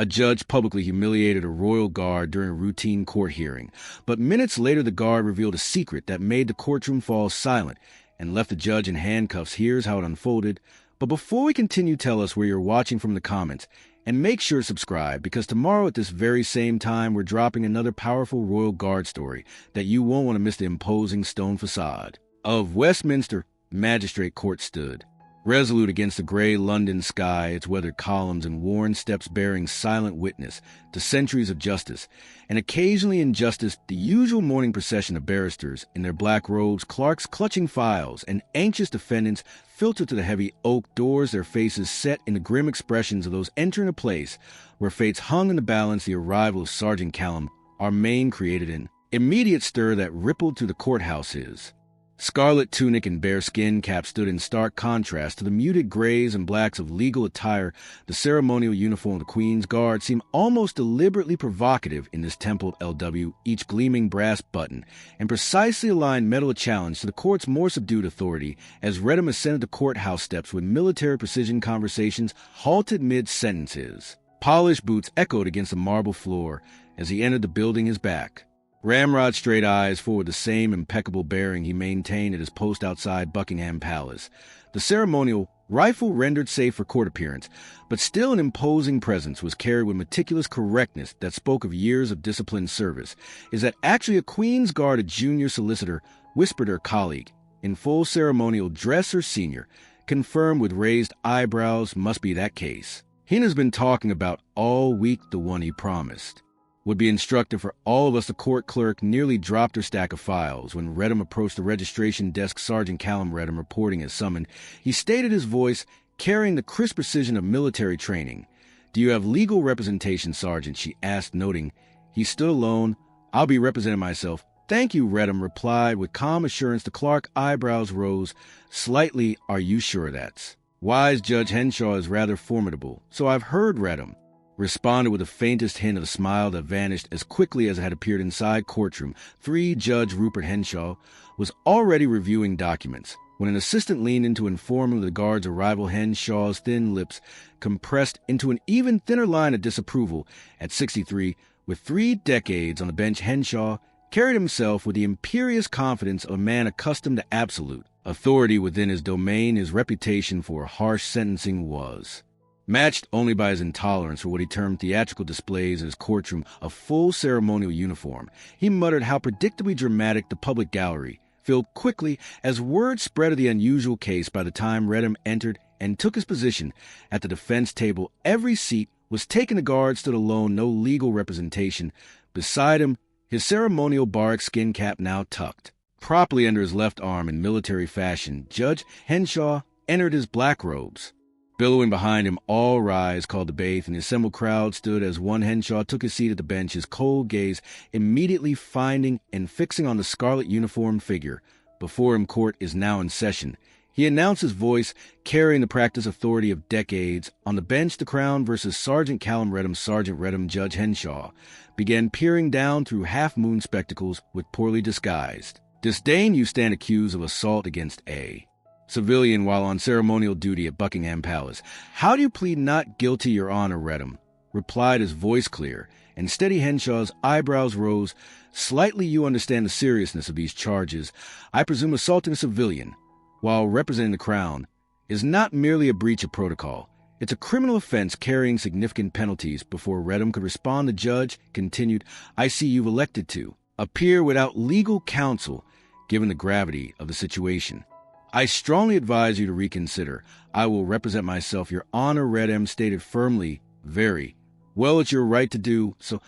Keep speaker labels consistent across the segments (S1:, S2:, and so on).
S1: A judge publicly humiliated a royal guard during a routine court hearing, but minutes later the guard revealed a secret that made the courtroom fall silent and left the judge in handcuffs. Here's how it unfolded. But before we continue, tell us where you're watching from in the comments, and make sure to subscribe, because tomorrow at this very same time we're dropping another powerful royal guard story that you won't want to miss. The imposing stone facade of Westminster Magistrate Court stood resolute against the gray London sky, its weathered columns and worn steps bearing silent witness to centuries of justice, and occasionally injustice. The usual morning procession of barristers in their black robes, clerks clutching files, and anxious defendants filtered to the heavy oak doors, their faces set in the grim expressions of those entering a place where fates hung in the balance. The arrival of Sergeant Callum, our main, created an immediate stir that rippled through the courthouses. Scarlet tunic and bare skin cap stood in stark contrast to the muted grays and blacks of legal attire. The ceremonial uniform of the Queen's Guard seemed almost deliberately provocative in this templed LW, each gleaming brass button, and precisely aligned metal a challenge to the court's more subdued authority. As Redham ascended the courthouse steps with military precision, conversations halted mid-sentences. Polished boots echoed against the marble floor as he entered the building, his back. Ramrod's straight eyes forward, the same impeccable bearing he maintained at his post outside Buckingham Palace. The ceremonial rifle rendered safe for court appearance, but still an imposing presence, was carried with meticulous correctness that spoke of years of disciplined service. Is that actually a Queen's Guard? A junior solicitor whispered her colleague. In full ceremonial dress, her senior confirmed with raised eyebrows. Must be that case Hina's been talking about all week, the one he promised would be instructive for all of us. The court clerk nearly dropped her stack of files when Redham approached the registration desk. Sergeant Callum Redham reporting as summoned. He stated, his voice carrying the crisp precision of military training. Do you have legal representation, Sergeant? She asked, noting he stood alone. I'll be representing myself. Thank you, Redham replied with calm assurance. The clerk's eyebrows rose slightly. Are you sure? That's wise. Judge Henshaw is rather formidable. So I've heard. Redham responded with the faintest hint of a smile that vanished as quickly as it had appeared. Inside courtroom, Judge Rupert Henshaw was already reviewing documents when an assistant leaned in to inform him of the guard's arrival. Henshaw's thin lips compressed into an even thinner line of disapproval. At 63, with 3 decades on the bench, Henshaw carried himself with the imperious confidence of a man accustomed to absolute authority within his domain. His reputation for harsh sentencing was matched only by his intolerance for what he termed theatrical displays in his courtroom, a full ceremonial uniform. He muttered how predictably dramatic. The public gallery filled quickly as word spread of the unusual case. By the time Redham entered and took his position at the defense table, every seat was taken. The guard stood alone, no legal representation. Beside him, his ceremonial bark skin cap now tucked properly under his left arm in military fashion, Judge Henshaw entered his black robes. Billowing behind him, "All rise," called the bailiff, and the assembled crowd stood as one. Henshaw took his seat at the bench, his cold gaze immediately finding and fixing on the scarlet uniformed figure before him. Court is now in session, he announced, his voice carrying the practiced authority of decades. On the bench, the Crown versus Sergeant Callum Redham. Sergeant Redham. Judge Henshaw began peering down through half-moon spectacles with poorly disguised disdain. You stand accused of assault against a civilian while on ceremonial duty at Buckingham Palace. How do you plead not guilty, Your Honor? Redham replied, his voice clear and steady. Henshaw's eyebrows rose slightly. You understand the seriousness of these charges. I presume assaulting a civilian while representing the Crown is not merely a breach of protocol. It's a criminal offense carrying significant penalties. Before Redham could respond, the judge continued, I see you've elected to appear without legal counsel. Given the gravity of the situation, I strongly advise you to reconsider. I will represent myself, Your Honor. Redham stated firmly. Very well, it's your right to do so,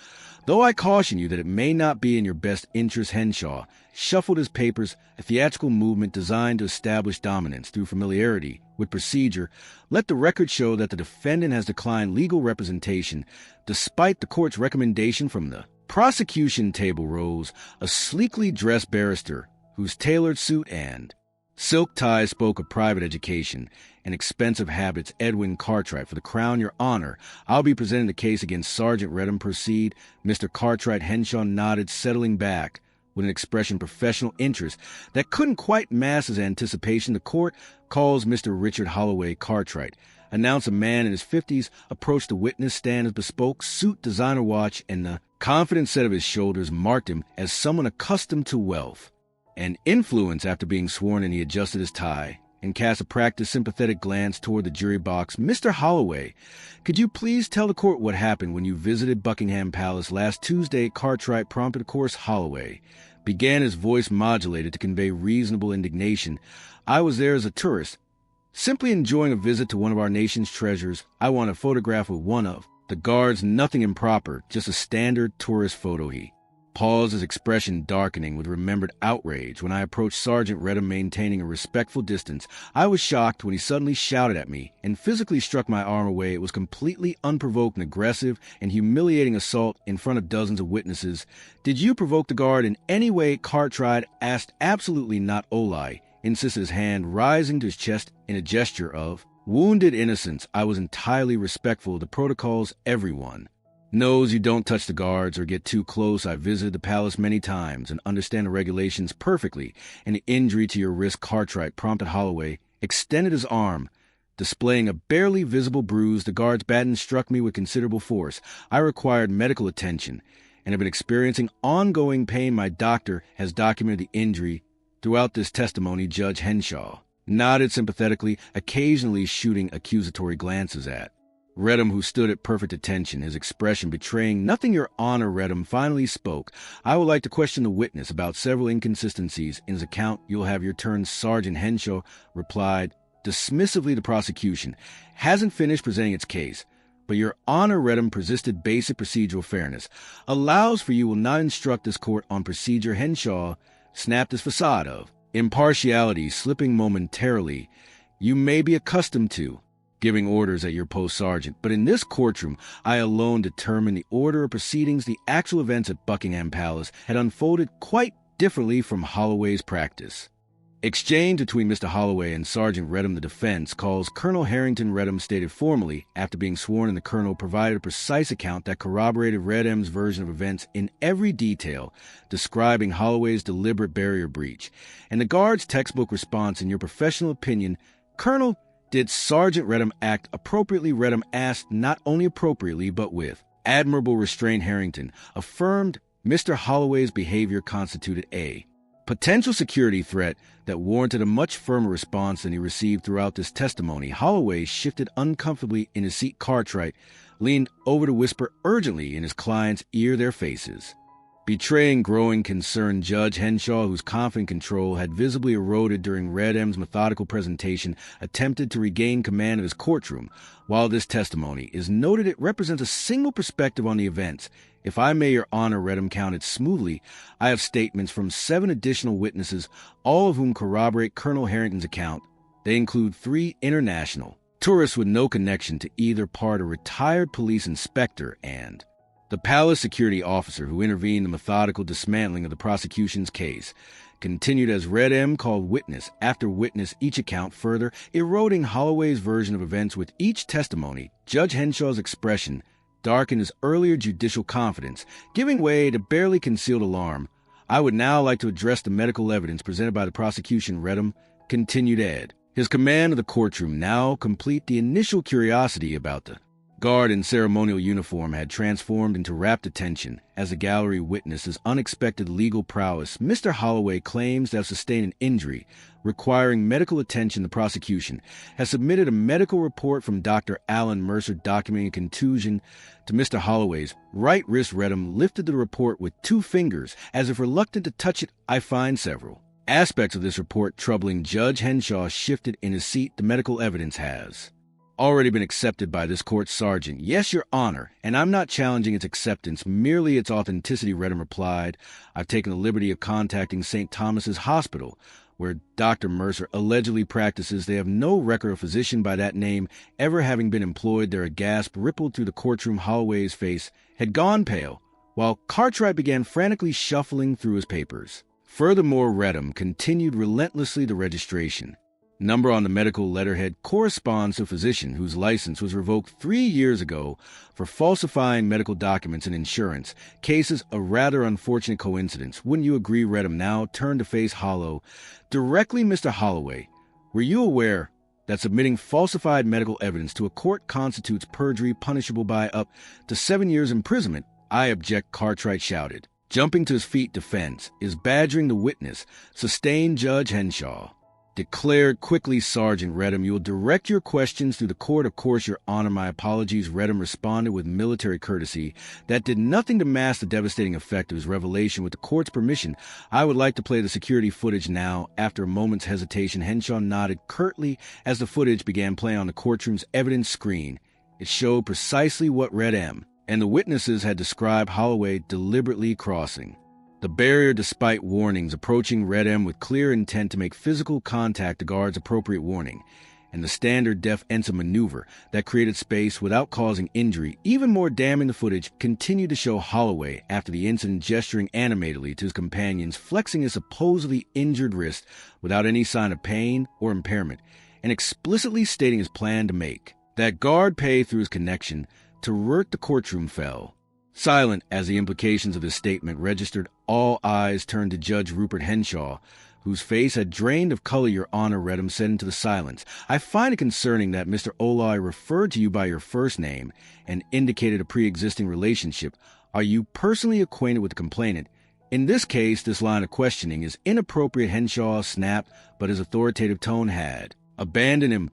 S1: though I caution you that it may not be in your best interest. Henshaw shuffled his papers, a theatrical movement designed to establish dominance through familiarity with procedure. Let the record show that the defendant has declined legal representation despite the court's recommendation. From the prosecution table rose a sleekly dressed barrister whose tailored suit and silk tie spoke of private education and expensive habits. Edwin Cartwright. For the Crown, Your Honor, I'll be presenting the case against Sergeant Redham. Proceed, Mr. Cartwright. Henshaw nodded, settling back with an expression of professional interest that couldn't quite mask his anticipation. The court calls Mr. Richard Holloway Cartwright, announced a man in his 50s approached the witness stand. His bespoke suit, designer watch, and the confident set of his shoulders marked him as someone accustomed to wealth and influence. After being sworn in, he adjusted his tie and cast a practiced, sympathetic glance toward the jury box. "Mr. Holloway, could you please tell the court what happened when you visited Buckingham Palace last Tuesday?" Cartwright prompted. "Of course, Holloway," began, his voice modulated to convey reasonable indignation. "I was there as a tourist, simply enjoying a visit to one of our nation's treasures. I want a photograph with one of the guards. Nothing improper, just a standard tourist photo." He paused, his expression darkening with remembered outrage. "When I approached Sergeant Redham, maintaining a respectful distance, I was shocked when he suddenly shouted at me and physically struck my arm away. It was completely unprovoked and aggressive and humiliating assault in front of dozens of witnesses." "Did you provoke the guard in any way?" Cartwright asked. "Absolutely not," Olai insisted, his hand rising to his chest in a gesture of wounded innocence. "I was entirely respectful of the protocols. Everyone knows you don't touch the guards or get too close. I visited the palace many times and understand the regulations perfectly. And the injury to your wrist," Cartwright prompted. Holloway extended his arm, displaying a barely visible bruise. "The guard's baton struck me with considerable force. I required medical attention and have been experiencing ongoing pain. My doctor has documented the injury throughout this testimony." Judge Henshaw nodded sympathetically, occasionally shooting accusatory glances at Redham, who stood at perfect attention, his expression betraying nothing. "Your Honor," Redham finally spoke, "I would like to question the witness about several inconsistencies in his account." "You'll have your turn." Sergeant Henshaw replied dismissively. "The prosecution hasn't finished presenting its case, but Your Honor," Redham persisted, "basic procedural fairness allows for you will not instruct this court on procedure." Henshaw snapped his facade of impartiality, slipping momentarily. "You may be accustomed to giving orders at your post, Sergeant, but in this courtroom, I alone determine the order of proceedings." The actual events at Buckingham Palace had unfolded quite differently from Holloway's practice. Exchange between Mr. Holloway and Sergeant Redham. The defense calls Colonel Harrington. Redham stated formally after being sworn in. The colonel provided a precise account that corroborated Redham's version of events in every detail, describing Holloway's deliberate barrier breach and the guard's textbook response. "In your professional opinion, Colonel, did Sergeant Redham act appropriately?" Redham asked. "Not only appropriately, but with admirable restraint." Harrington affirmed Mr. Holloway's behavior constituted a potential security threat that warranted a much firmer response than he received throughout this testimony. Holloway shifted uncomfortably in his seat. Cartwright leaned over to whisper urgently in his client's ear, their faces betraying growing concern. Judge Henshaw, whose confident control had visibly eroded during Redham's methodical presentation, attempted to regain command of his courtroom. "While this testimony is noted, it represents a single perspective on the events. If I may, Your Honor," Redham counted smoothly, "I have statements from 7 additional witnesses, all of whom corroborate Colonel Harrington's account. They include 3 international tourists with no connection to either part, a retired police inspector, and the palace security officer who intervened in the methodical dismantling of the prosecution's case." Continued as Redham called witness after witness, each account further eroding Holloway's version of events with each testimony. Judge Henshaw's expression darkened his earlier judicial confidence, giving way to barely concealed alarm. "I would now like to address the medical evidence presented by the prosecution," Redham continued, his command of the courtroom now complete. The initial curiosity about the guard in ceremonial uniform had transformed into rapt attention as the gallery witnessed his unexpected legal prowess. "Mr. Holloway claims to have sustained an injury requiring medical attention. The prosecution has submitted a medical report from Dr. Alan Mercer documenting a contusion to Mr. Holloway's right wrist." Redham lifted the report with 2 fingers, as if reluctant to touch it. "I find several aspects of this report troubling." Judge Henshaw shifted in his seat. "The medical evidence has already been accepted by this court, Sergeant." "Yes, Your Honor, and I'm not challenging its acceptance, merely its authenticity," Redham replied. "I've taken the liberty of contacting St. Thomas's Hospital, where Dr. Mercer allegedly practices. They have no record of physician by that name ever having been employed there." A gasp rippled through the courtroom. Holloway's face had gone pale, while Cartwright began frantically shuffling through his papers. Furthermore, Redham continued relentlessly. "The registration number on the medical letterhead corresponds to a physician whose license was revoked 3 years ago for falsifying medical documents and insurance cases. A rather unfortunate coincidence, wouldn't you agree?" Redham now turned to face Hollow directly. "Mr. Holloway, were you aware that submitting falsified medical evidence to a court constitutes perjury punishable by up to 7 years imprisonment, I object, Cartwright shouted. Jumping to his feet, defense is badgering the witness. Sustained, Judge Henshaw. Declared quickly, Sergeant Redham. You will direct your questions through the court. Of course, Your Honor, my apologies. Redham responded with military courtesy that did nothing to mask the devastating effect of his revelation. With the court's permission, I would like to play the security footage now. After a moment's hesitation, Henshaw nodded curtly as the footage began playing on the courtroom's evidence screen. It showed precisely what Redham and the witnesses had described Holloway deliberately crossing the barrier despite warnings, approaching Redham with clear intent to make physical contact. The guard's appropriate warning, and the standard deaf ensign maneuver that created space without causing injury. Even more damning, the footage continued to show Holloway after the incident gesturing animatedly to his companions, flexing his supposedly injured wrist without any sign of pain or impairment, and explicitly stating his plan to make that guard pay through his connection to Rurt. The courtroom fell silent as the implications of his statement registered. All eyes turned to Judge Rupert Henshaw, whose face had drained of color. Your Honor, Redham said into the silence, I find it concerning that Mr. Olai referred to you by your first name and indicated a pre-existing relationship. Are you personally acquainted with the complainant? In this case, this line of questioning is inappropriate. Henshaw snapped, but his authoritative tone had abandoned him,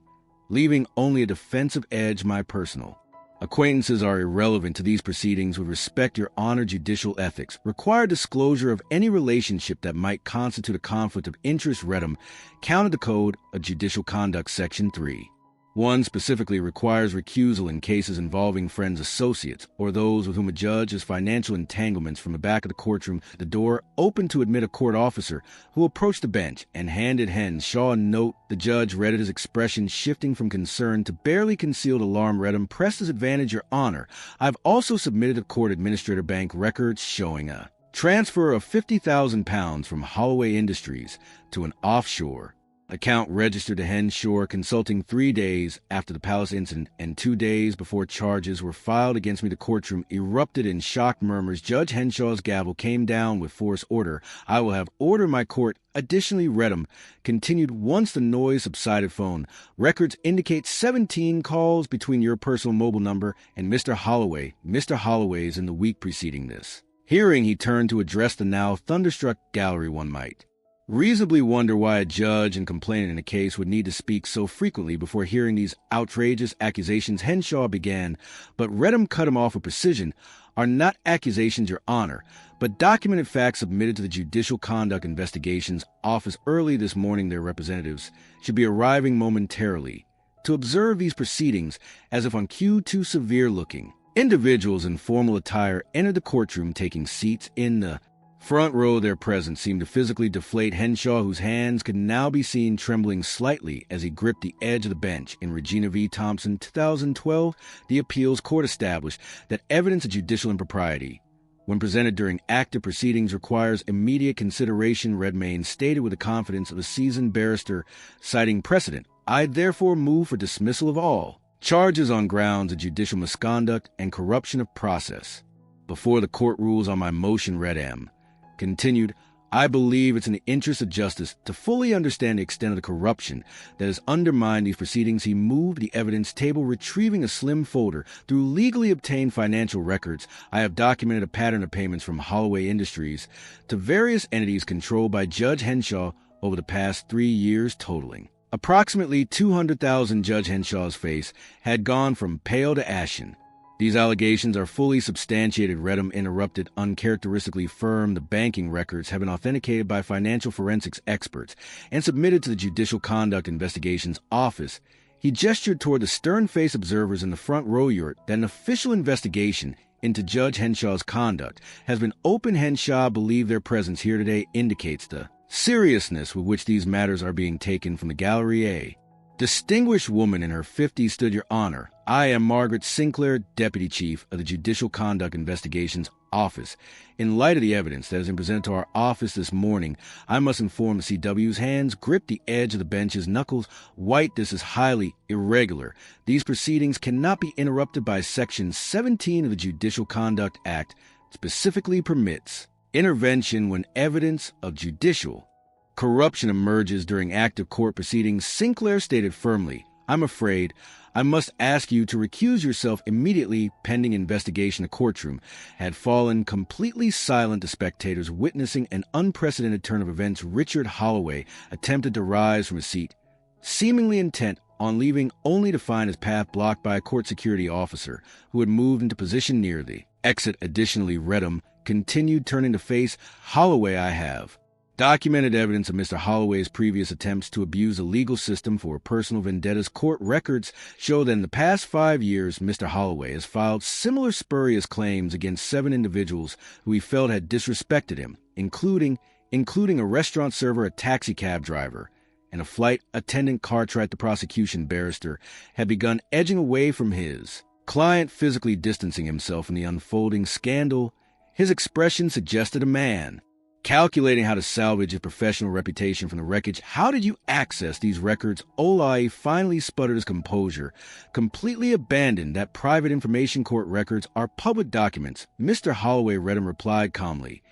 S1: leaving only a defensive edge. My personal acquaintances are irrelevant to these proceedings. With respect, Your Honor, judicial ethics require disclosure of any relationship that might constitute a conflict of interest. Redham counted the Code of Judicial Conduct, Section 3. 1 specifically requires recusal in cases involving friends, associates, or those with whom a judge has financial entanglements. From the back of the courtroom, the door opened to admit a court officer who approached the bench and handed Henshaw a note. The judge read it, his expression shifting from concern to barely concealed alarm. Redham pressed his advantage. Your Honor, I've also submitted to court administrator bank records showing a transfer of £50,000 from Holloway Industries to an offshore account registered to Henshaw, consulting 3 days after the Palace incident and 2 days before charges were filed against me. The courtroom erupted in shocked murmurs. Judge Henshaw's gavel came down with force. Order. I will have order in my court. Additionally, Redham continued once the noise subsided. Phone records indicate 17 calls between your personal mobile number and Mr. Holloway. Mr. Holloway's in the week preceding this hearing. He turned to address the now thunderstruck gallery. One might reasonably wonder why a judge and complainant in a case would need to speak so frequently before hearing these outrageous accusations. Henshaw began, but Redham cut him off with precision. Are not accusations, Your Honor, but documented facts submitted to the Judicial Conduct Investigations Office early this morning. Their representatives should be arriving momentarily to observe these proceedings. As if on cue, two severe-looking individuals in formal attire entered the courtroom, taking seats in the front row. Their presence seemed to physically deflate Henshaw, whose hands could now be seen trembling slightly as he gripped the edge of the bench. In Regina v. Thompson, 2012, the appeals court established that evidence of judicial impropriety, when presented during active proceedings, requires immediate consideration. Redmayne stated with the confidence of a seasoned barrister, citing precedent. I therefore move for dismissal of all charges on grounds of judicial misconduct and corruption of process. Before the court rules on my motion, Redham continued, I believe it's in the interest of justice to fully understand the extent of the corruption that has undermined these proceedings. He moved the evidence table, retrieving a slim folder. Through legally obtained financial records, I have documented a pattern of payments from Holloway Industries to various entities controlled by Judge Henshaw over the past 3 years, totaling approximately $200,000. Judge Henshaw's face had gone from pale to ashen. These allegations are fully substantiated, Redham interrupted, uncharacteristically firm. The banking records have been authenticated by financial forensics experts and submitted to the Judicial Conduct Investigations Office. He gestured toward the stern-faced observers in the front row. That an official investigation into Judge Henshaw's conduct has been opened. Henshaw believe their presence here today indicates the seriousness with which these matters are being taken. From the gallery, a distinguished woman in her 50s stood. Your Honor, I am Margaret Sinclair, Deputy Chief of the Judicial Conduct Investigations Office. In light of the evidence that has been presented to our office this morning, I must inform the CW's hands gripped the edge of the bench, his knuckles white. This is highly irregular. These proceedings cannot be interrupted. By Section 17 of the Judicial Conduct Act specifically permits intervention when evidence of judicial corruption emerges during active court proceedings, Sinclair stated firmly, "I'm afraid I must ask you to recuse yourself immediately pending investigation." The courtroom had fallen completely silent to spectators witnessing an unprecedented turn of events. Richard Holloway attempted to rise from his seat, seemingly intent on leaving only to find his path blocked by a court security officer who had moved into position near the exit. Additionally, Redham continued, turning to face Holloway. "I have documented evidence of Mr. Holloway's previous attempts to abuse the legal system for personal vendettas. Court records show that in the past 5 years, Mr. Holloway has filed similar spurious claims against 7 individuals who he felt had disrespected him, including a restaurant server, a taxicab driver, and a flight attendant." Cartwright, the prosecution barrister, had begun edging away from his client, physically distancing himself from the unfolding scandal. His expression suggested a man calculating how to salvage his professional reputation from the wreckage. "How did you access these records?" Olai finally sputtered his composure, completely abandoned that private information. "Court records are public documents," Mr. Holloway. Redham replied calmly,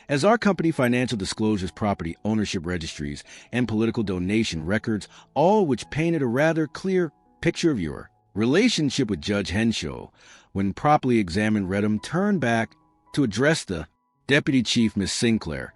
S1: "as our company financial disclosures, property ownership registries, and political donation records, all which painted a rather clear picture of your relationship with Judge Henshaw." When properly examined, Redham turned back to address the Deputy Chief, Miss Sinclair.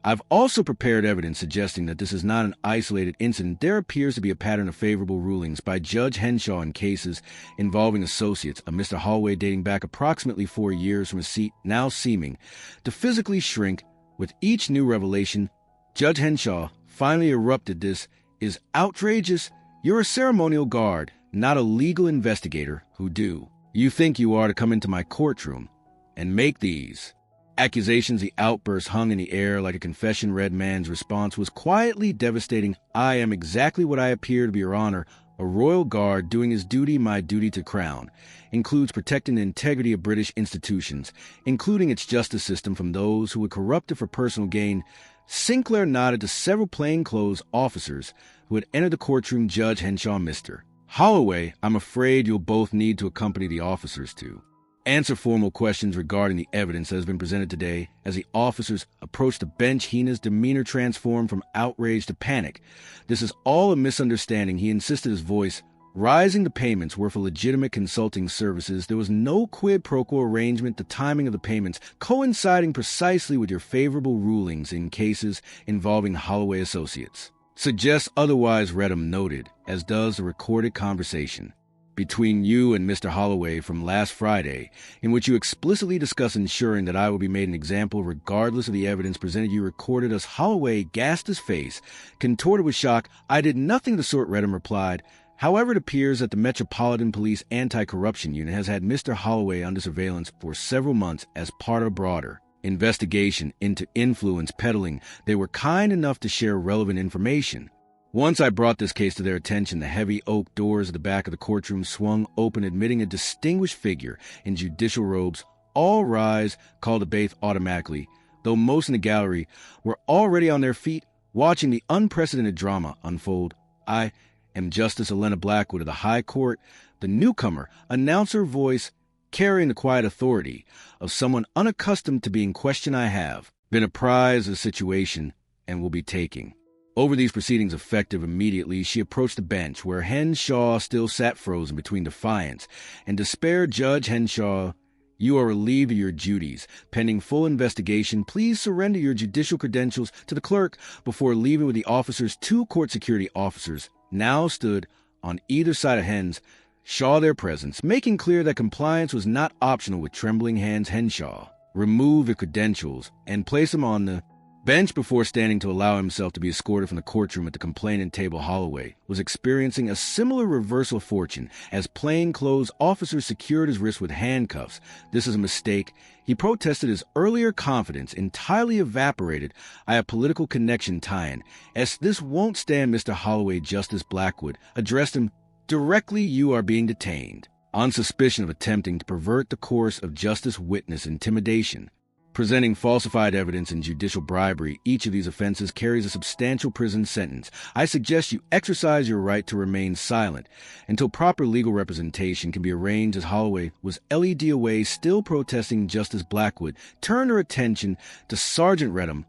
S1: "I've also prepared evidence suggesting that this is not an isolated incident. There appears to be a pattern of favorable rulings by Judge Henshaw in cases involving associates of Mr. Holloway dating back approximately 4 years from his seat, now seeming to physically shrink with each new revelation." Judge Henshaw finally erupted, "This is outrageous. You're a ceremonial guard, not a legal investigator. Who do you think you are to come into my courtroom and make these accusations?" The outburst hung in the air like a confession. Redman's response was quietly devastating. "I am exactly what I appear to be, Your Honor, a royal guard doing his duty. My duty to crown includes protecting the integrity of British institutions, including its justice system, from those who would corrupt it for personal gain." Sinclair nodded to several plainclothes officers who had entered the courtroom. Judge Henshaw, "Mr. Holloway, I'm afraid you'll both need to accompany the officers to answer formal questions regarding the evidence that has been presented today." As the officers approached the bench, Heena's demeanor transformed from outrage to panic. "This is all a misunderstanding," he insisted, his voice rising. "The payments were for legitimate consulting services. There was no quid pro quo arrangement. The timing of the payments coinciding precisely with your favorable rulings in cases involving Holloway associates suggests otherwise," Redham noted, "as does the recorded conversation between you and Mr. Holloway from last Friday, in which you explicitly discuss ensuring that I will be made an example regardless of the evidence presented. You recorded us." Holloway gasped, his face contorted with shock. "I did nothing of the sort," Redham replied. "However, it appears that the Metropolitan Police Anti-Corruption Unit has had Mr. Holloway under surveillance for several months as part of a broader investigation into influence peddling. They were kind enough to share relevant information. Once I brought this case to their attention, the heavy oak doors at the back of the courtroom swung open, admitting a distinguished figure in judicial robes. All rise," called the bailiff automatically, though most in the gallery were already on their feet, watching the unprecedented drama unfold. "I am Justice Elena Blackwood of the High Court." The newcomer announced, her voice carrying the quiet authority of someone unaccustomed to being questioned. "I have been apprised of the situation and will be taking over these proceedings effective immediately." She approached the bench, where Henshaw still sat frozen between defiance and despair. "Judge Henshaw, you are relieved of your duties. Pending full investigation, please surrender your judicial credentials to the clerk before leaving with the officers." 2 court security officers now stood on either side of Henshaw, their presence making clear that compliance was not optional. With trembling hands, Henshaw removed the credentials and placed them on the bench before standing to allow himself to be escorted from the courtroom. At the complainant table, Holloway was experiencing a similar reversal of fortune as plainclothes officers secured his wrists with handcuffs. "This is a mistake," he protested, his earlier confidence entirely evaporated. "I have political connection tie-in. As this won't stand, Mr. Holloway." Justice Blackwood addressed him directly. "You are being detained on suspicion of attempting to pervert the course of justice, witness intimidation, presenting falsified evidence, and judicial bribery. Each of these offenses carries a substantial prison sentence. I suggest you exercise your right to remain silent until proper legal representation can be arranged." As Holloway was LED away, still protesting, Justice Blackwood turned her attention to Sergeant Redham,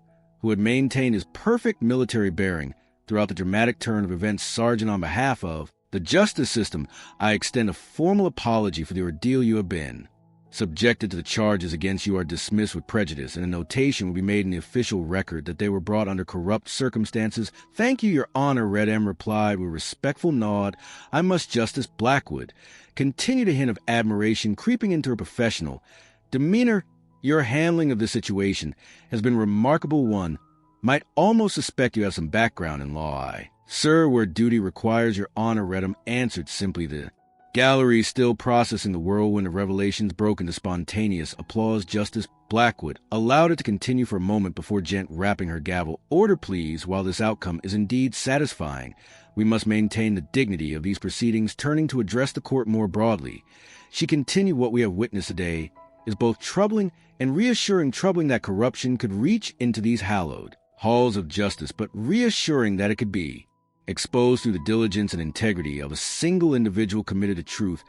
S1: who had maintained his perfect military bearing throughout the dramatic turn of events. Sergeant, on behalf of the justice system, I extend a formal apology for the ordeal you have been subjected to. The charges against you are dismissed with prejudice, and a notation will be made in the official record that they were brought under corrupt circumstances. Thank you, Your Honor, Red M replied with a respectful nod. I must. Justice Blackwood continued, a hint of admiration creeping into her professional demeanor. Your handling of the situation has been a remarkable one. Might almost suspect you have some background in law. Sir, where duty requires, Your Honor, Redham answered simply. The gallery, still processing the whirlwind of revelations, broke into spontaneous applause. Justice Blackwood allowed it to continue for a moment before rapping her gavel. Order, please. While this outcome is indeed satisfying, we must maintain the dignity of these proceedings. Turning to address the court more broadly, she continued, what we have witnessed today is both troubling and reassuring. Troubling that corruption could reach into these hallowed halls of justice, but reassuring that it could be exposed through the diligence and integrity of a single individual committed to truth.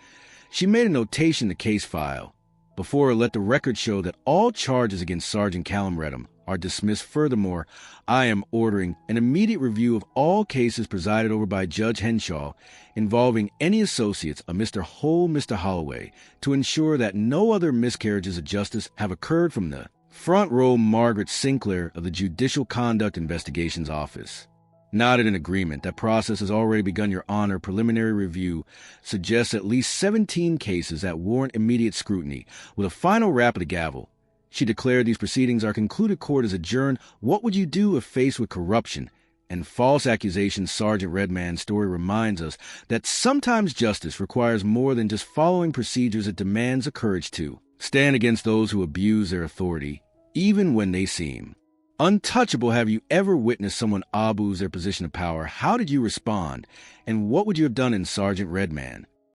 S1: She made a notation in the case file before her. Let the record show that all charges against Sergeant Callum Redham are dismissed. Furthermore, I am ordering an immediate review of all cases presided over by Judge Henshaw involving any associates of Mr. Mr. Holloway, to ensure that no other miscarriages of justice have occurred. From the front row, Margaret Sinclair of the Judicial Conduct Investigations Office nodded in agreement. That process has already begun, Your Honor. Preliminary review suggests at least 17 cases that warrant immediate scrutiny. With a final rap of the gavel, she declared these proceedings are concluded. Court is adjourned. What would you do if faced with corruption and false accusations? Sergeant Redman's story reminds us that sometimes justice requires more than just following procedures. It demands a courage to stand against those who abuse their authority, even when they seem untouchable. Have you ever witnessed someone abuse their position of power? How did you respond? And what would you have done in Sergeant Redman